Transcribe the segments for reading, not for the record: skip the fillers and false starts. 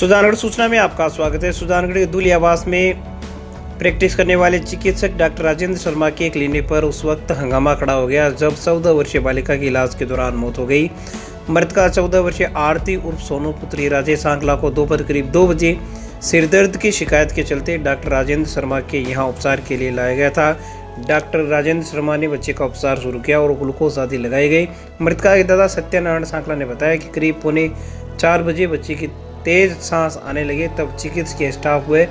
सुजानगढ़ सूचना में आपका स्वागत है। सुजानगढ़ के दुलियावास में प्रैक्टिस करने वाले चिकित्सक डॉक्टर राजेंद्र शर्मा के क्लिनिक पर उस वक्त हंगामा खड़ा हो गया जब 14 वर्षीय बालिका की इलाज के दौरान मौत हो गई। मृतका 14 वर्षीय आरती उर्फ सोनू पुत्री राजेश सांकला को दोपहर करीब 2 बजे सिरदर्द की शिकायत के चलते डॉक्टर राजेंद्र शर्मा के यहाँ उपचार के लिए लाया गया था। डॉक्टर राजेंद्र शर्मा ने बच्चे का उपचार शुरू किया और ग्लूकोज आदि लगाई गई। मृतका के दादा सत्यनारायण सांकला ने बताया कि करीब 3:45 बजे बच्चे की तेज सांस आने लगे, तब चिकित्सकीय स्टाफ व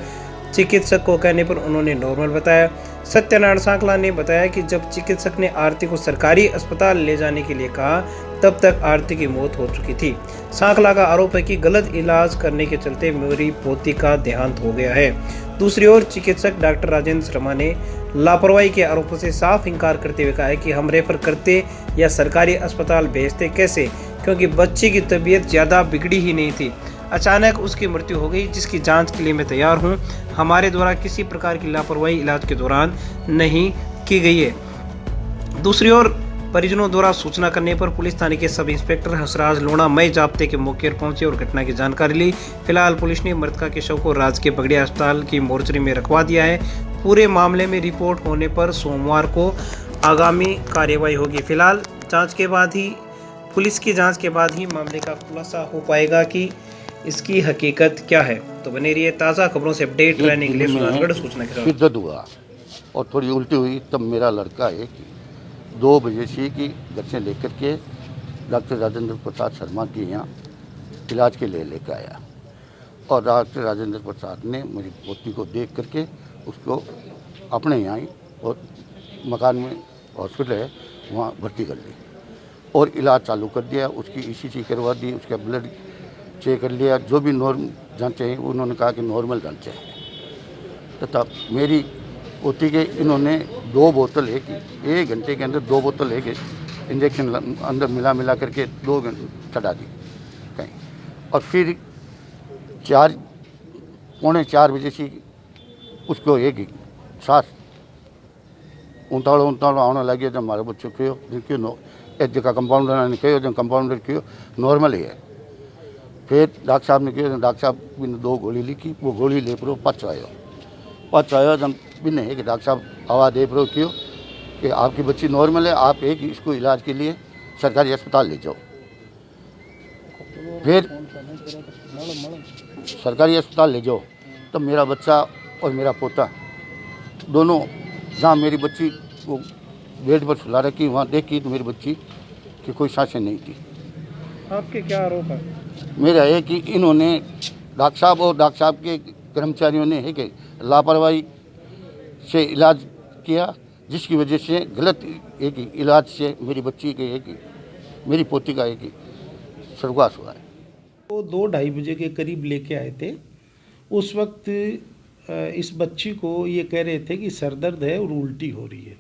चिकित्सक को कहने पर उन्होंने नॉर्मल बताया। सत्यनारायण सांकला ने बताया कि जब चिकित्सक ने आरती को सरकारी अस्पताल ले जाने के लिए कहा तब तक आरती की मौत हो चुकी थी। सांकला का आरोप है कि गलत इलाज करने के चलते मेरी पोती का देहांत हो गया है। दूसरी ओर चिकित्सक डॉक्टर राजेंद्र शर्मा ने लापरवाही के आरोपों से साफ इंकार करते हुए कहा है कि हम रेफर करते या सरकारी अस्पताल भेजते कैसे, क्योंकि बच्चे की तबीयत ज़्यादा बिगड़ी ही नहीं थी। अचानक उसकी मृत्यु हो गई, जिसकी जांच के लिए मैं तैयार हूं। हमारे द्वारा किसी प्रकार की लापरवाही इलाज के दौरान नहीं की गई है। दूसरी ओर परिजनों द्वारा सूचना करने पर पुलिस थाने के सब इंस्पेक्टर हंसराज लोणा मई जाब्ते के मौके पर पहुंचे और घटना की जानकारी ली। फिलहाल पुलिस ने मृतका के शव को राजकीय बगड़िया अस्पताल की मोर्चरी में रखवा दिया है। पूरे मामले में रिपोर्ट होने पर सोमवार को आगामी कार्यवाही होगी। फिलहाल जाँच के बाद ही पुलिस की जाँच के बाद ही मामले का खुलासा हो पाएगा कि इसकी हकीकत क्या है। तो बने रहिए ताज़ा खबरों से अपडेट रहने के लिए सुजानगढ़ सूचना के साथ। शिद्दत हुआ और थोड़ी उल्टी हुई, तब मेरा लड़का है कि 2 बजे से कि घर से लेकर के डॉक्टर राजेंद्र प्रसाद शर्मा के यहाँ इलाज के लिए लेकर आया और डॉक्टर राजेंद्र प्रसाद ने मेरी पोती को देख करके उसको अपने यहाँ ही और मकान में हॉस्पिटल है वहाँ भर्ती कर ली और इलाज चालू कर दिया। उसकी ECG करवा दी, उसका ब्लड चेक कर लिया, जो भी नॉर्मल जांचें हैं उन्होंने कहा कि नॉर्मल जांचें हैं। तथा मेरी पोती के इन्होंने 2 बोतल है कि 1 घंटे के अंदर 2 बोतल है कि इंजेक्शन अंदर मिला करके 2 घंटे चढ़ा दी कहीं और फिर 3:45 बजे से उसको एक सांस उताड़ो आने लगे। जब हमारे बच्चों क्यों एक जगह कंपाउंडर ने कहो, जब कंपाउंडर क्यों नॉर्मल ही है। फिर डॉक्टर साहब ने कहा, डॉक्टर साहब ने 2 गोली लिखी, वो गोली ले पड़ो पच आयो जब बिने है कि डॉक्टर साहब आवाज़ दे पड़ो क्यों कि आपकी बच्ची नॉर्मल है, आप एक इसको इलाज के लिए सरकारी अस्पताल ले जाओ। फिर सरकारी अस्पताल ले जाओ तब मेरा बच्चा और मेरा पोता दोनों, जहाँ मेरी बच्ची को बेड पर सुला रखी वहाँ देखी तो मेरी बच्ची की कोई सांसें नहीं थी। आपके क्या आरोप है? मेरा है कि इन्होंने डॉक्टर साहब और डॉक्टर साहब के कर्मचारियों ने है कि लापरवाही से इलाज किया, जिसकी वजह से गलत एक इलाज से मेरी बच्ची के एक मेरी पोती का एक सर्वनाश हुआ है। वो 2-2:30 बजे के करीब लेके आए थे। उस वक्त इस बच्ची को ये कह रहे थे कि सर दर्द है और उल्टी हो रही है।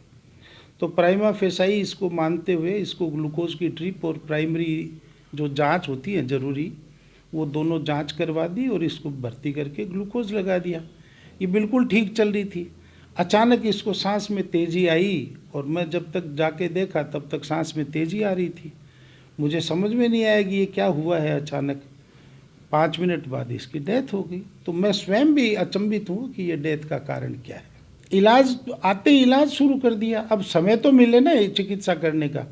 तो प्राइमा फेसाई इसको मानते हुए इसको ग्लूकोज की ड्रिप और प्राइमरी जो जांच होती है ज़रूरी, वो दोनों जांच करवा दी और इसको भर्ती करके ग्लूकोज लगा दिया। ये बिल्कुल ठीक चल रही थी। अचानक इसको सांस में तेज़ी आई और मैं जब तक जाके देखा तब तक सांस में तेज़ी आ रही थी। मुझे समझ में नहीं आया कि ये क्या हुआ है। अचानक 5 मिनट बाद इसकी डेथ हो गई। तो मैं स्वयं भी अचंभित हूँ कि ये डेथ का कारण क्या है। इलाज आते ही इलाज शुरू कर दिया। अब समय तो मिले ना चिकित्सा करने का,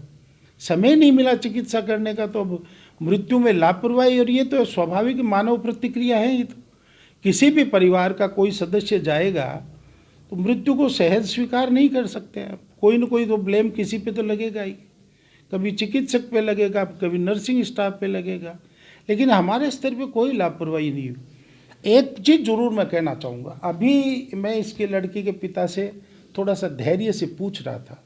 समय नहीं मिला चिकित्सा करने का, तो अब मृत्यु में लापरवाही। और ये तो स्वाभाविक मानव प्रतिक्रिया है। ये तो किसी भी परिवार का कोई सदस्य जाएगा तो मृत्यु को सहज स्वीकार नहीं कर सकते हैं। कोई न कोई तो ब्लेम किसी पे तो लगेगा ही, कभी चिकित्सक पे लगेगा, कभी नर्सिंग स्टाफ पे लगेगा, लेकिन हमारे स्तर पे कोई लापरवाही नहीं हुई। एक चीज़ ज़रूर मैं कहना चाहूँगा, अभी मैं इसके लड़की के पिता से थोड़ा सा धैर्य से पूछ रहा था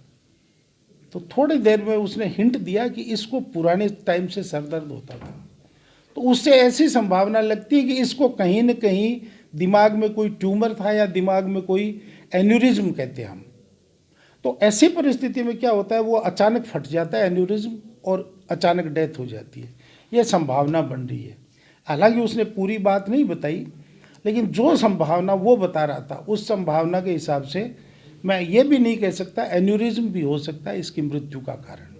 तो थोड़ी देर में उसने हिंट दिया कि इसको पुराने टाइम से सर दर्द होता था। तो उससे ऐसी संभावना लगती है कि इसको कहीं न कहीं दिमाग में कोई ट्यूमर था या दिमाग में कोई एन्यूरिज्म कहते हैं हम। तो ऐसी परिस्थिति में क्या होता है, वो अचानक फट जाता है एन्यूरिज्म और अचानक डेथ हो जाती है। ये संभावना बन रही है। हालांकि उसने पूरी बात नहीं बताई, लेकिन जो संभावना वो बता रहा था उस संभावना के हिसाब से मैं ये भी नहीं कह सकता एन्यूरिज्म भी हो सकता है इसकी मृत्यु का कारण।